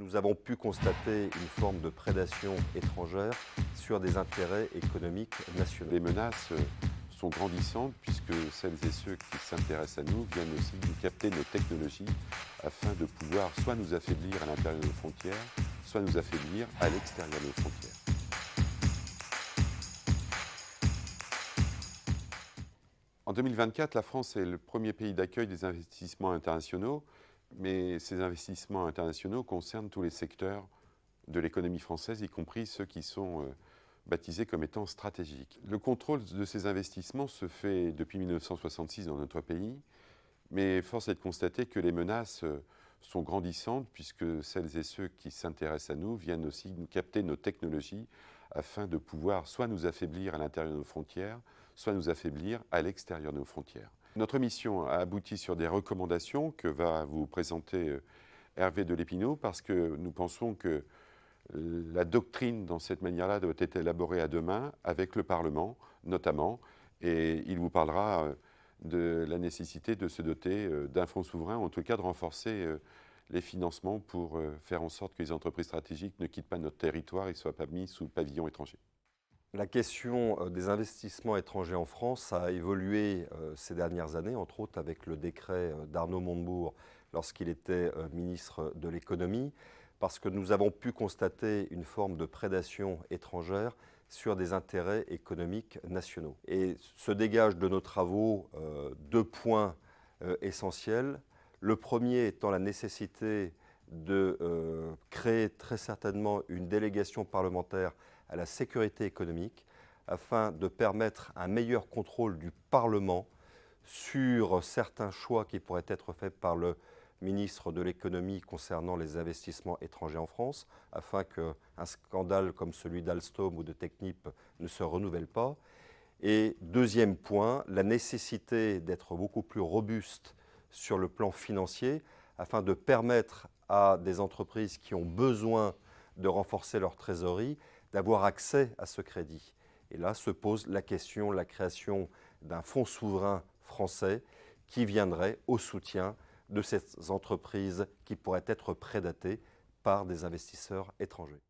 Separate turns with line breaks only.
Nous avons pu constater une forme de prédation étrangère sur des intérêts économiques nationaux.
Les menaces sont grandissantes puisque celles et ceux qui s'intéressent à nous viennent aussi nous capter nos technologies afin de pouvoir soit nous affaiblir à l'intérieur de nos frontières, soit nous affaiblir à l'extérieur de nos frontières. En 2024, la France est le premier pays d'accueil des investissements internationaux, mais ces investissements internationaux concernent tous les secteurs de l'économie française, y compris ceux qui sont baptisés comme étant stratégiques. Le contrôle de ces investissements se fait depuis 1966 dans notre pays, mais force est de constater que les menaces sont grandissantes puisque celles et ceux qui s'intéressent à nous viennent aussi nous capter nos technologies afin de pouvoir soit nous affaiblir à l'intérieur de nos frontières, soit nous affaiblir à l'extérieur de nos frontières. Notre mission a abouti sur des recommandations que va vous présenter Hervé de Lépinot parce que nous pensons que la doctrine, dans cette manière-là, doit être élaborée à deux mains, avec le Parlement, notamment, et il vous parlera de la nécessité de se doter d'un fonds souverain, ou en tout cas de renforcer les financements pour faire en sorte que les entreprises stratégiques ne quittent pas notre territoire et ne soient pas mis sous pavillon étranger.
La question des investissements étrangers en France a évolué ces dernières années, entre autres avec le décret d'Arnaud Montebourg lorsqu'il était ministre de l'économie, parce que nous avons pu constater une forme de prédation étrangère sur des intérêts économiques nationaux. Et se dégagent de nos travaux deux points essentiels. Le premier étant la nécessité de créer très certainement une délégation parlementaire à la sécurité économique afin de permettre un meilleur contrôle du Parlement sur certains choix qui pourraient être faits par le ministre de l'économie concernant les investissements étrangers en France, afin qu'un scandale comme celui d'Alstom ou de Technip ne se renouvelle pas. Et deuxième point, la nécessité d'être beaucoup plus robuste sur le plan financier afin de permettre à des entreprises qui ont besoin de renforcer leur trésorerie d'avoir accès à ce crédit. Et là se pose la question de la création d'un fonds souverain français qui viendrait au soutien de ces entreprises qui pourraient être prédatées par des investisseurs étrangers.